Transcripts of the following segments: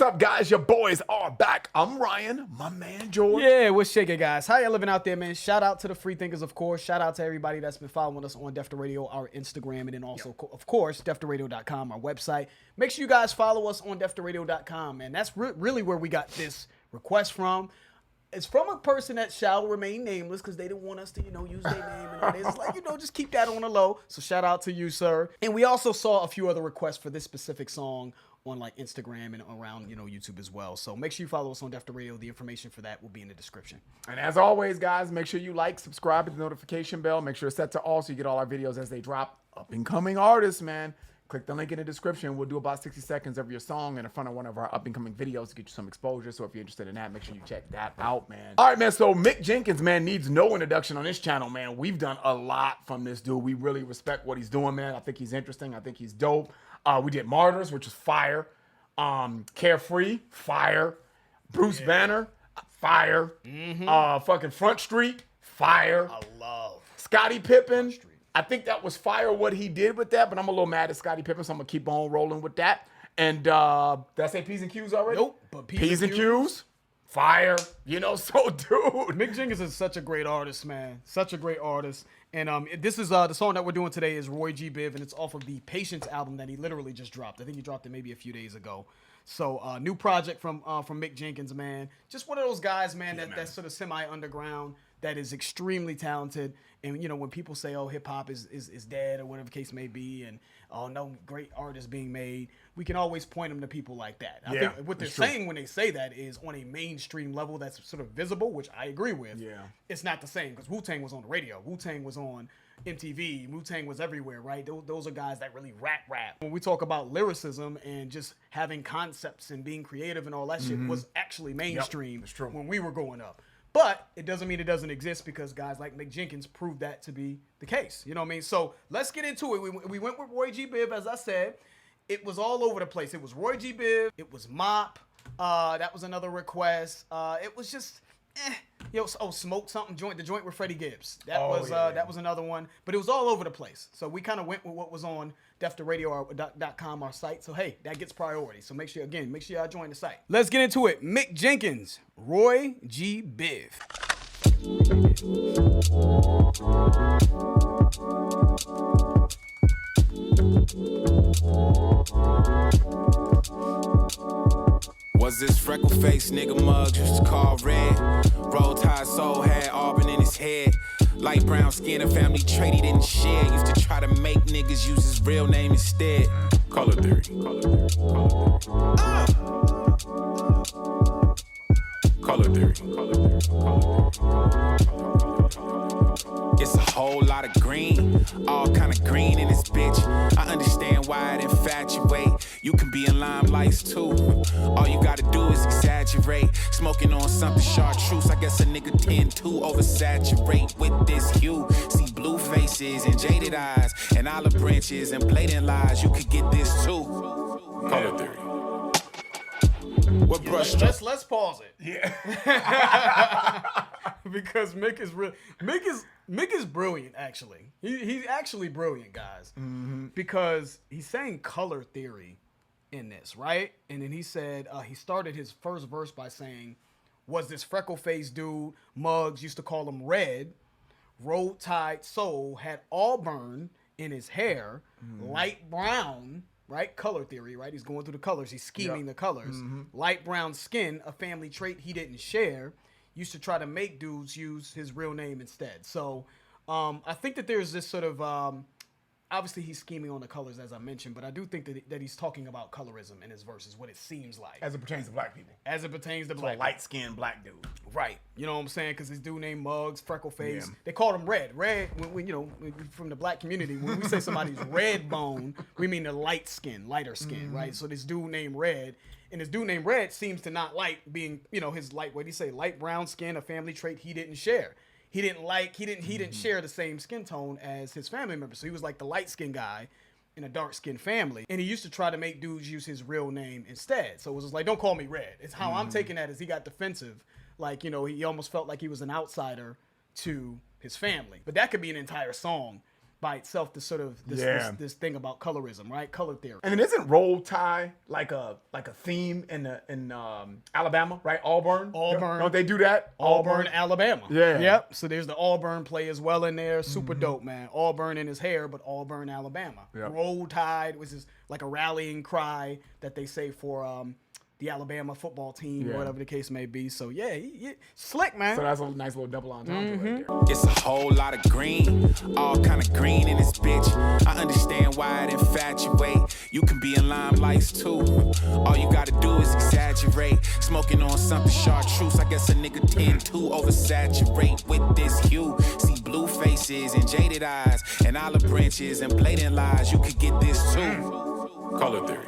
What's up, guys? Your boys are back. I'm Ryan, my man George. Yeah, what's shaking, guys? How y'all living out there, man? Shout out to the free thinkers, of course. Shout out to everybody that's been following us on Def to Radio, our Instagram, and then also, of course, deftoradio.com, our website. Make sure you guys follow us on deftoradio.com, man. That's really where we got this request from. It's from a person that shall remain nameless because they didn't want us to, use their name. And it's like, just keep that on the low. So shout out to you, sir. And we also saw a few other requests for this specific song on like Instagram and around, YouTube as well. So make sure you follow us on Def to Radio. The information for that will be in the description. And as always, guys, make sure you like, subscribe, hit the notification bell. Make sure it's set to all so you get all our videos as they drop. Up and coming artists, man. Click the link in the description. We'll do about 60 seconds of your song in front of one of our up-and-coming videos to get you some exposure. So if you're interested in that, make sure you check that out, man. All right, man. So Mick Jenkins, man, needs no introduction on this channel, man. We've done a lot from this dude. We really respect what he's doing, man. I think he's interesting. I think he's dope. We did Martyrs, which was fire. Carefree, fire. Bruce Banner, fire. Fucking Front Street, fire. I love Scottie Pippen. I think that was fire what he did with that, but I'm a little mad at Scottie Pippen, so I'm going to keep on rolling with that. And did I say P's and Q's already? Nope. But P's and Q's, fire. So dude. Mick Jenkins is such a great artist, man. Such a great artist. And this is the song that we're doing today is Roy G. Biv, and it's off of the Patience album that he literally just dropped. I think he dropped it maybe a few days ago. So new project from Mick Jenkins, man. Just one of those guys, man, that's sort of semi-underground, that is extremely talented. And, when people say, oh, hip-hop is dead or whatever the case may be, and, oh, no great artists being made, we can always point them to people like that. I think what they're saying when they say that is on a mainstream level that's sort of visible, which I agree with. Yeah. It's not the same because Wu-Tang was on the radio. Wu-Tang was on MTV. Wu-Tang was everywhere, right? Those are guys that really rap. When we talk about lyricism and just having concepts and being creative and all that shit was actually mainstream when we were growing up. But it doesn't mean it doesn't exist because guys like Mick Jenkins proved that to be the case. You know what I mean? So let's get into it. We went with Roy G. Biv, as I said. It was all over the place. It was Roy G. Biv. It was Mop. That was another request. It was just... Smoke Something joint, the joint with Freddie Gibbs. That was another one, but it was all over the place. So we kind of went with what was on deftoradio.com, our site. So hey, that gets priority. So make sure y'all join the site. Let's get into it. Mick Jenkins, Roy G. Biv. Was this freckle-faced nigga Muggs used to call red? Roll Tide soul had Auburn in his head. Light brown skin, a family trait he didn't share. Used to try to make niggas use his real name instead. Color theory. Color theory. It's a whole lot of green, all kind of green in this bitch. I understand why it infatuate. You can be in limelights too. All you gotta do is exaggerate. Smoking on something chartreuse. I guess a nigga tend to oversaturate with this hue. See blue faces and jaded eyes and olive branches and blatant lies. You could get this too. Color theory. What brush stroke? Let's pause it. Yeah. Because Mick is brilliant, actually. He's actually brilliant, guys. Because he's saying color theory in this, right? And then he said, he started his first verse by saying, was this freckle-faced dude, Muggs used to call him Red, Roll Tide Soul, had auburn in his hair, light brown, right? Color theory, right? He's going through the colors. He's scheming the colors. Light brown skin, a family trait he didn't share. Used to try to make dudes use his real name instead. So I think that there's this sort of, obviously he's scheming on the colors, as I mentioned, but I do think that he's talking about colorism in his verses, what it seems like. As it pertains to black people. As it pertains to black people. Light-skinned black dude. Right. You know what I'm saying? Because this dude named Muggs, freckle face. Yeah. They called him Red. Red, when from the black community, when we say somebody's red bone, we mean the lighter skin, right? So this dude named Red, and this dude named Red seems to not like being, his light, what did he say? Light brown skin, a family trait he didn't share. He didn't share the same skin tone as his family members. So he was like the light skinned guy in a dark skinned family. And he used to try to make dudes use his real name instead. So it was just like, don't call me Red. It's how I'm taking that as he got defensive. Like, he almost felt like he was an outsider to his family. But that could be an entire song by itself this sort of this thing about colorism, right? Color theory. And then isn't Roll Tide like a theme in Alabama, right? Auburn. Don't they do that? Auburn, Alabama. Yeah. Yep. So there's the Auburn play as well in there. Super dope, man. Auburn in his hair, but Auburn, Alabama. Yep. Roll Tide, which is like a rallying cry that they say for the Alabama football team or whatever the case may be. So yeah, he slick, man. So that's a nice little double entendre right there. It's a whole lot of green, all kind of green in this bitch. I understand why it infatuate. You can be in limelights too. All you gotta do is exaggerate. Smoking on something chartreuse. I guess a nigga tend to oversaturate with this hue. See blue faces and jaded eyes and olive branches and blatant lies. You could get this too. Color theory.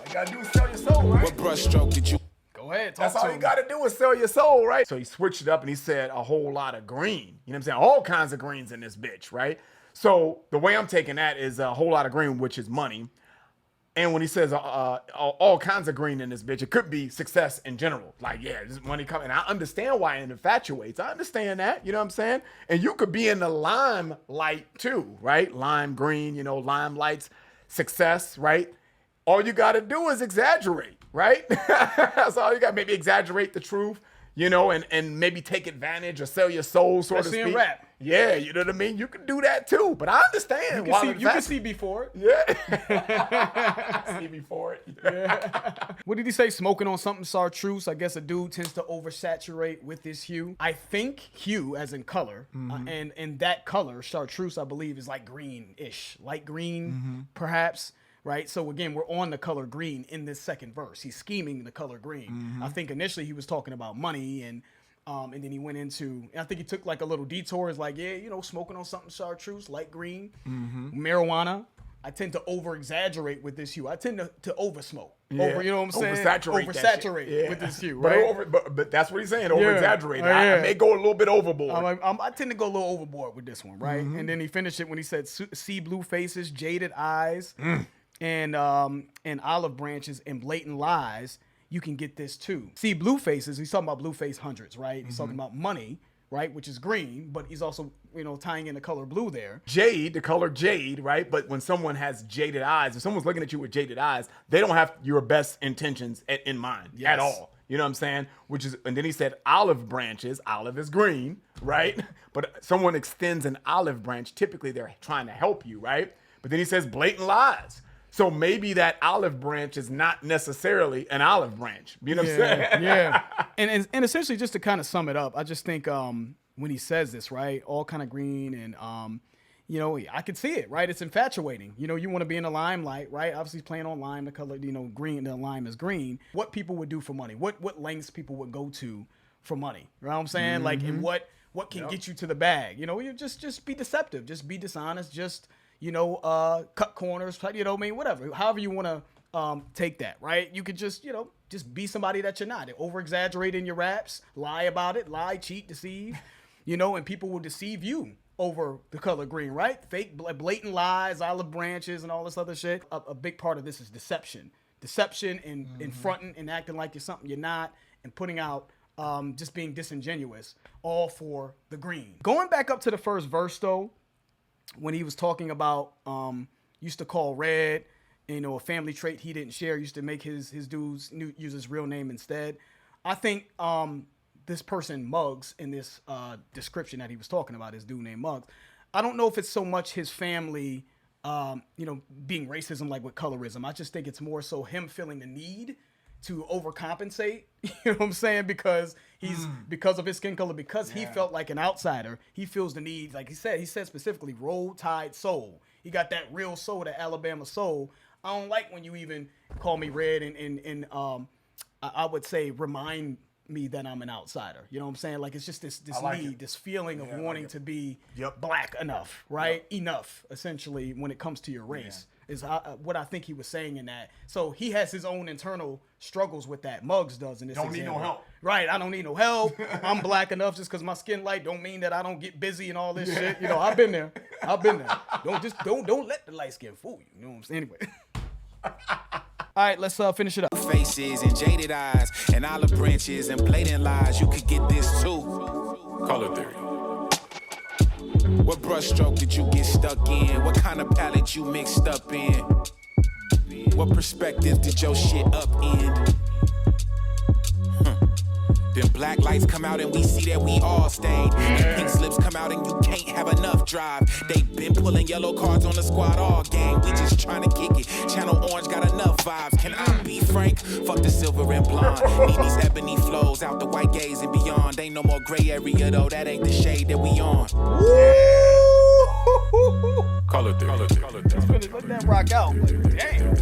You gotta do is sell your soul, right? What brushstroke did you? Go ahead. That's all you gotta do is sell your soul, right? So he switched it up and he said a whole lot of green. You know what I'm saying? All kinds of greens in this bitch, right? So the way I'm taking that is a whole lot of green, which is money. And when he says all kinds of green in this bitch, it could be success in general. Like, yeah, this money coming. I understand why it infatuates. I understand that. You know what I'm saying? And you could be in the limelight too, right? Lime green, limelights, success, right? All you got to do is exaggerate, right? That's all you got. Maybe exaggerate the truth, and maybe take advantage or sell your soul, so to Especially speak. in rap. Yeah, you know what I mean? You can do that too, but I understand. You can see before it. Yeah. See before it. Yeah. What did he say? Smoking on something chartreuse. I guess a dude tends to oversaturate with this hue. I think hue, as in color, and that color, chartreuse, I believe, is like greenish, light green, perhaps. Right. So again, we're on the color green in this second verse. He's scheming the color green. I think initially he was talking about money and then he went into, I think he took like a little detour. It's like, smoking on something chartreuse, light green, marijuana. I tend to over exaggerate with this hue. I tend to over smoke. Yeah. You know what I'm saying? Oversaturate with this hue, right? But that's what he's saying. Over exaggerate. I may go a little bit overboard. I tend to go a little overboard with this one, right? And then he finished it when he said, "See blue faces, jaded eyes." And olive branches and blatant lies, you can get this too. See blue faces, he's talking about blue face hundreds, right? He's talking about money, right? Which is green, but he's also, tying in the color blue there. Jade, the color jade, right? But when someone has jaded eyes, if someone's looking at you with jaded eyes, they don't have your best intentions in mind at all. You know what I'm saying? And then he said olive branches. Olive is green, right? But someone extends an olive branch, typically they're trying to help you, right? But then he says blatant lies. So maybe that olive branch is not necessarily an olive branch. You know what I'm saying? Yeah. And essentially, just to kind of sum it up, I just think when he says this, right, all kind of green and, I could see it, right? It's infatuating. You want to be in the limelight, right? Obviously, he's playing on lime, the color, green, the lime is green. What people would do for money, what lengths people would go to for money. You know what I'm saying? Like, and what can get you to the bag? You just be deceptive, just be dishonest, just... cut corners, whatever, however you want to take that, right? You could just be somebody that you're not. Over exaggerate in your raps, lie about it, lie, cheat, deceive, and people will deceive you over the color green, right? Fake, blatant lies, olive branches, and all this other shit. A big part of this is deception and fronting and acting like you're something you're not and putting out just being disingenuous, all for the green. Going back up to the first verse, though, when he was talking about used to call red, a family trait he didn't share, used to make his dudes use his real name instead. I think this person Muggs in this description that he was talking about, this dude named Muggs, I don't know if it's so much his family being racism like with colorism. I just think it's more so him feeling the need to overcompensate, you know what I'm saying? Because because of his skin color, because he felt like an outsider, he feels the need, like he said specifically, Roll Tide soul. He got that real soul, that Alabama soul. I don't like when you even call me red and I would say remind me that I'm an outsider. You know what I'm saying? Like it's just this need, this feeling of wanting to be black enough, right? Enough, essentially, when it comes to your race. Is what I think he was saying in that. So he has his own internal struggles with that. Muggs does in this example. Need no help. Right, I don't need no help. I'm black enough just because my skin light don't mean that I don't get busy and all this shit. I've been there. Don't let the light skin fool you. You know what I'm saying? Anyway. All right, let's finish it up. Faces and jaded eyes and olive branches and blatant lies. You could get this too. Color theory. What brushstroke did you get stuck in? What kind of palette you mixed up in? What perspective did your shit upend? Then black lights come out and we see that we all stained. And pink slips come out and you can't have enough drive. They been pulling yellow cards on the squad all game. We just trying to kick it. Channel Orange got enough vibes. Can I be frank? Fuck the silver and blonde. Need these ebony flows out the white gaze and beyond. Ain't no more gray area though. That ain't the shade that we on. Color theory. Let that rock out. Like, damn.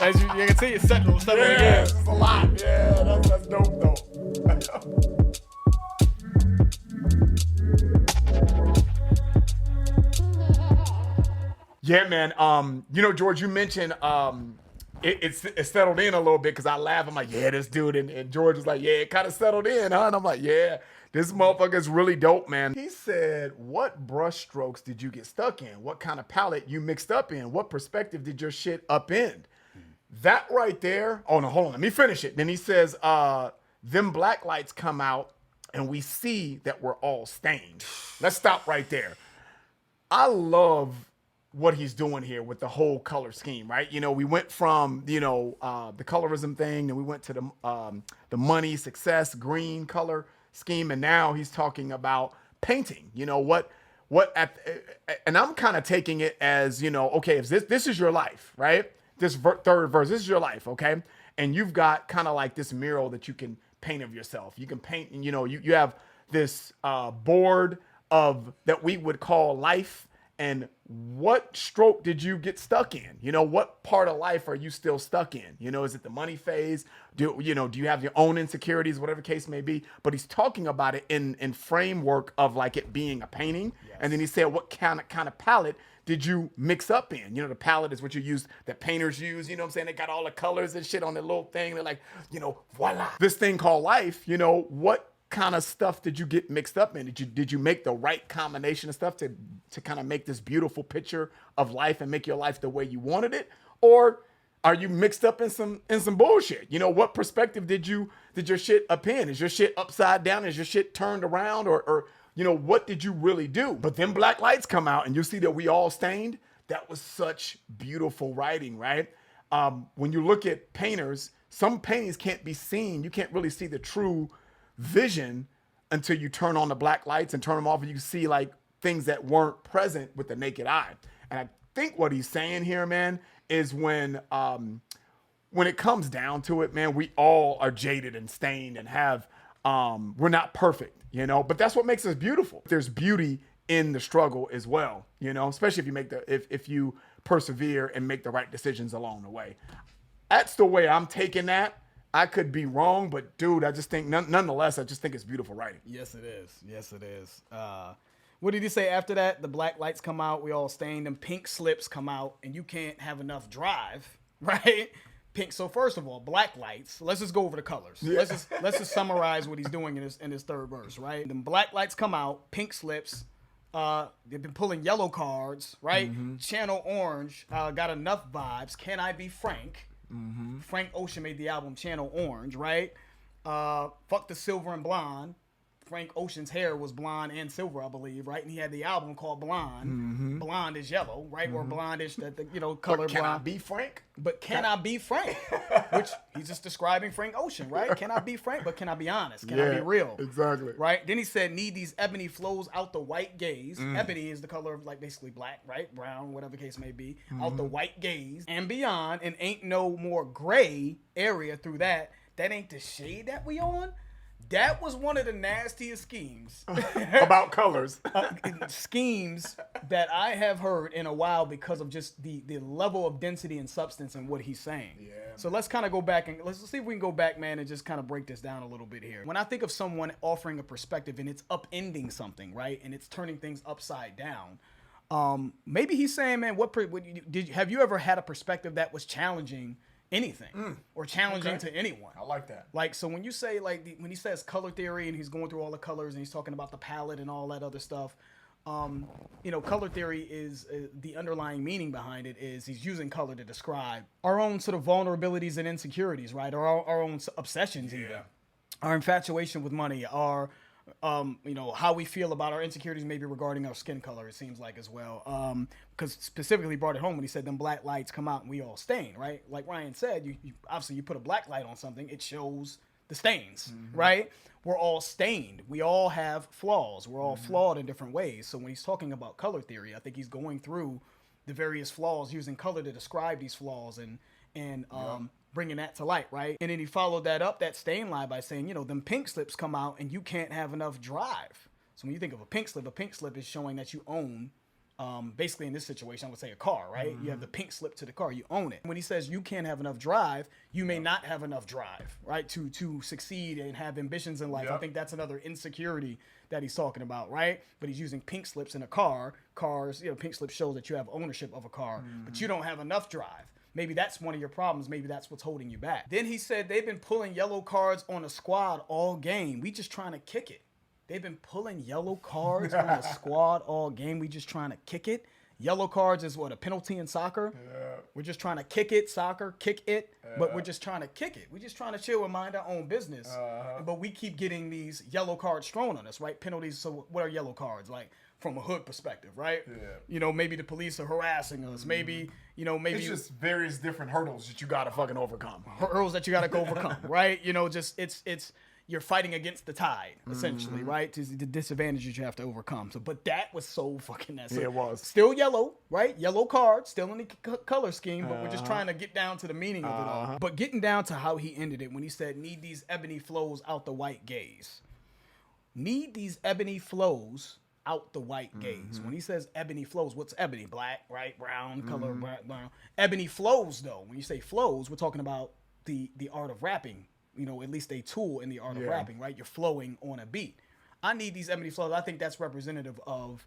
As you can see, it's settled Yeah, it's a lot. Yeah, that's dope though. Yeah, man. George, you mentioned it's settled in a little bit because I laugh. I'm like, yeah, this dude, and George was like, yeah, it kind of settled in, huh? And I'm like, yeah, this motherfucker's really dope, man. He said, what brush strokes did you get stuck in? What kind of palette you mixed up in? What perspective did your shit upend? That right there. Oh, no, hold on. Let me finish it. Then he says, them black lights come out and we see that we're all stained. Let's stop right there. I love what he's doing here with the whole color scheme, right? We went from, the colorism thing, and we went to the money, success, green color scheme, and now he's talking about painting. And I'm kind of taking it as, okay, if this is your life, right? This third verse, this is your life, okay? And you've got kind of like this mural that you can paint of yourself. You can paint, and you have this board of that we would call life. And what stroke did you get stuck in? What part of life are you still stuck in? Is it the money phase? Do you have your own insecurities, whatever case may be? But he's talking about it in framework of like it being a painting. Yes. And then he said, what kind of palette did you mix up in? The palette is what you use, that painters use, what I'm saying? They got all the colors and shit on their little thing. They're like, voila. This thing called life, what kind of stuff did you get mixed up in? Did you make the right combination of stuff to kind of make this beautiful picture of life and make your life the way you wanted it? Or are you mixed up in some bullshit? What perspective did your shit upend? Is your shit upside down? Is your shit turned around? Or what did you really do? But then black lights come out and you see that we all stained. That was such beautiful writing, right? When you look at painters, some paintings can't be seen. You can't really see the true vision until you turn on the black lights and turn them off, and you can see like things that weren't present with the naked eye. And I think what he's saying here, man, is when it comes down to it, man, we all are jaded and stained and have we're not perfect, but that's what makes us beautiful. There's beauty in the struggle as well, especially if you persevere and make the right decisions along the way. That's the way I'm taking that. I could be wrong, but dude, I just think nonetheless, I just think it's beautiful writing. Yes, it is. Yes, it is. What did he say after that? The black lights come out, we all stained them. Pink slips come out, and you can't have enough drive, right? Pink. So first of all, black lights. Let's just go over the colors. Yeah. Let's just summarize what he's doing in his third verse, right? Then black lights come out, pink slips. They've been pulling yellow cards, right? Mm-hmm. Channel Orange got enough vibes. Can I be frank? Mm-hmm. Frank Ocean made the album Channel Orange, right? Fuck the silver and blonde. Frank Ocean's hair was blonde and silver, I believe, right? And he had the album called Blonde. Mm-hmm. Blonde is yellow, right? Mm-hmm. Or blondish, color but can blonde. I be frank? But can I be frank? Which he's just describing Frank Ocean, right? Can I be frank? But can I be honest? Can I be real? Exactly. Right? Then he said, need these ebony flows out the white gaze. Ebony is the color of like basically black, right? Brown, whatever the case may be. Mm-hmm. Out the white gaze and beyond. And ain't no more gray area through that. That ain't the shade that we on. That was one of the nastiest schemes about colors. Schemes that I have heard in a while because of just the level of density and substance in what he's saying. Yeah. So let's kind of go back and let's see if we can go back, man, and just kind of break this down a little bit here. When I think of someone offering a perspective and it's upending something, right, and it's turning things upside down, maybe he's saying, man, have you ever had a perspective that was challenging anything or challenging to anyone? I like that. Like, so when you say when he says color theory and he's going through all the colors and he's talking about the palette and all that other stuff, you know, color theory is the underlying meaning behind it is he's using color to describe our own sort of vulnerabilities and insecurities, right? Or our own obsessions, even our infatuation with money, our you know, how we feel about our insecurities, maybe regarding our skin color, it seems like as well. Because specifically brought it home when he said them black lights come out and we all stain, right? Like Ryan said, you obviously you put a black light on something, it shows the stains, right? We're all stained. We all have flaws. We're all flawed in different ways. So when he's talking about color theory, I think he's going through the various flaws, using color to describe these flaws and bringing that to light, right? And then he followed that up, that stain line, by saying, you know, them pink slips come out and you can't have enough drive. So when you think of a pink slip is showing that you own, basically in this situation, I would say a car, right? You have the pink slip to the car, you own it. When he says you can't have enough drive, you may not have enough drive, right? To succeed and have ambitions in life. I think that's another insecurity that he's talking about, right? But he's using pink slips in a car. Cars, you know, pink slip shows that you have ownership of a car, but you don't have enough drive. Maybe that's one of your problems. Maybe that's what's holding you back. Then he said they've been pulling yellow cards on a squad all game. We just trying to kick it. They've been pulling yellow cards on a squad all game. We just trying to kick it. Yellow cards is what, a penalty in soccer? Yeah. We're just trying to kick it, soccer, kick it. But we're just trying to kick it. We're just trying to chill and mind our own business. But we keep getting these yellow cards thrown on us, right? Penalties. So what are yellow cards? Like, from a hood perspective, right? Yeah. You know, maybe the police are harassing us. Maybe, you know, maybe it's just various different hurdles that you gotta fucking overcome. Hurdles that you gotta overcome, right? You know, just it's you're fighting against the tide, essentially, right? To the disadvantages you have to overcome. So, but that was so fucking necessary. Yeah, it was. Still yellow, right? Yellow card, still in the color scheme, but we're just trying to get down to the meaning of it all. But getting down to how he ended it when he said, need these ebony flows out the white gaze. Need these ebony flows out the white gaze. When he says ebony flows, what's ebony? Black, right? Brown, color, brown. Ebony flows, though. When you say flows, we're talking about the art of rapping. You know, at least a tool in the art of rapping, right? You're flowing on a beat. I need these ebony flows. I think that's representative of,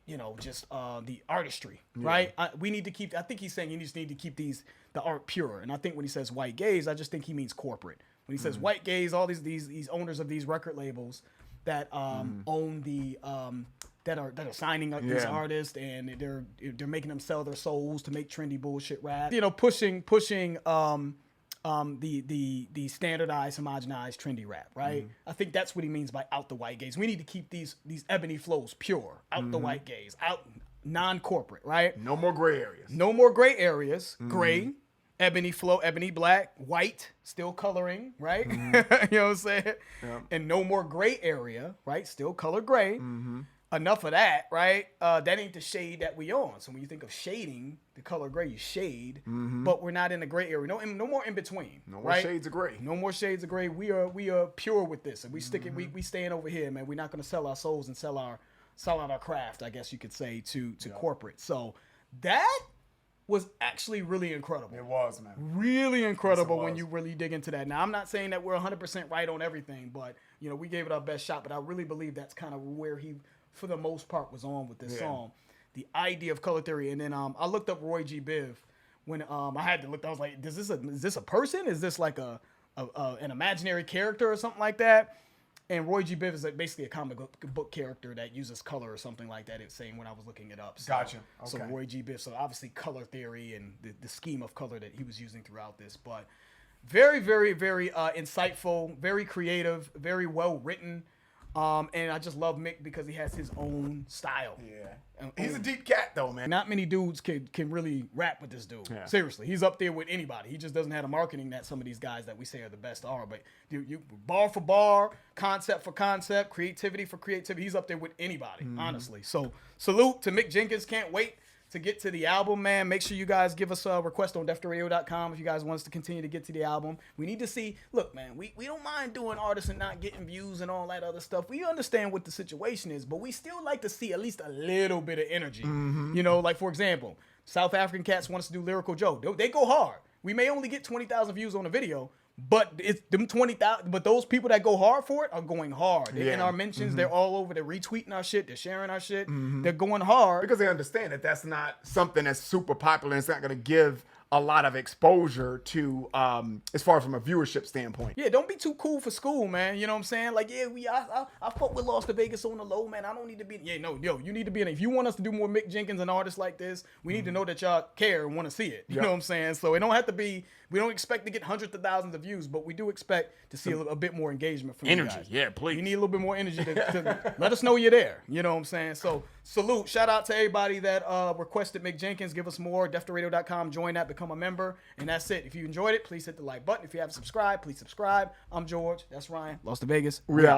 you know, just the artistry, right? We need to keep. I think he's saying you just need to keep the art pure. And I think when he says white gaze, I just think he means corporate. When he says white gaze, all these owners of these record labels that own the that are signing up these artists, and they're making them sell their souls to make trendy bullshit rap. You know, pushing the standardized, homogenized, trendy rap, right? I think that's what he means by out the white gaze. We need to keep these ebony flows pure, out the white gaze, out non-corporate, right? No more gray areas. No more gray areas. Gray, ebony flow, ebony black, white, still coloring, right? You know what I'm saying? Yep. And no more gray area, right? Still color gray. Enough of that, right? That ain't the shade that we on. So when you think of shading, the color gray, you shade, but we're not in the gray area. No more in between. No more shades of gray. No more shades of gray. We are pure with this, and we stick it. We staying over here, man. We're not gonna sell our souls and sell out our craft, I guess you could say, to corporate. So that was actually really incredible. It was, man. Really incredible when you really dig into that. Now, I'm not saying that we're 100% right on everything, but you know, we gave it our best shot. But I really believe that's kind of where he, for the most part, was on with this song. The idea of color theory. And then I looked up Roy G. Biv when I had to look. I was like, is this a person? Is this like an imaginary character or something like that? And Roy G. Biv is like basically a comic book character that uses color or something like that. It's saying when I was looking it up. So, gotcha. Okay. So Roy G. Biv. So obviously color theory and the scheme of color that he was using throughout this. But very, very, very insightful, very creative, very well written. And I just love Mick because he has his own style. Yeah. He's a deep cat, though, man. Not many dudes can really rap with this dude. Yeah. Seriously. He's up there with anybody. He just doesn't have the marketing that some of these guys that we say are the best are. But you bar for bar, concept for concept, creativity for creativity. He's up there with anybody, honestly. So salute to Mick Jenkins. Can't wait to get to the album, man. Make sure you guys give us a request on deftoradio.com if you guys want us to continue to get to the album. We need to see, look, man, we don't mind doing artists and not getting views and all that other stuff. We understand what the situation is, but we still like to see at least a little bit of energy. You know, like, for example, South African cats want us to do Lyrical Joe. They go hard. We may only get 20,000 views on a video, but it's them 20,000. But those people that go hard for it are going hard. They're in our mentions. They're all over. They're retweeting our shit. They're sharing our shit. They're going hard because they understand that that's not something that's super popular. And it's not going to give a lot of exposure to, as far as from a viewership standpoint. Yeah, don't be too cool for school, man. You know what I'm saying? Like, yeah, I fuck with Lost to Vegas on the low, man. I don't need to be. Yeah, no, yo, you need to be in. If you want us to do more Mick Jenkins and artists like this, we need to know that y'all care and want to see it. You know what I'm saying? So it don't have to be. We don't expect to get hundreds of thousands of views, but we do expect to see a bit more engagement from Energy, you guys. yeah, please. You need a little bit more energy to let us know you're there. You know what I'm saying? So salute, shout out to everybody that requested Mick Jenkins. Give us more. DefToRadio.com. Join that. Become a member. And that's it. If you enjoyed it, please hit the like button. If you haven't subscribed, please subscribe. I'm George. That's Ryan. Lost to Vegas. We out.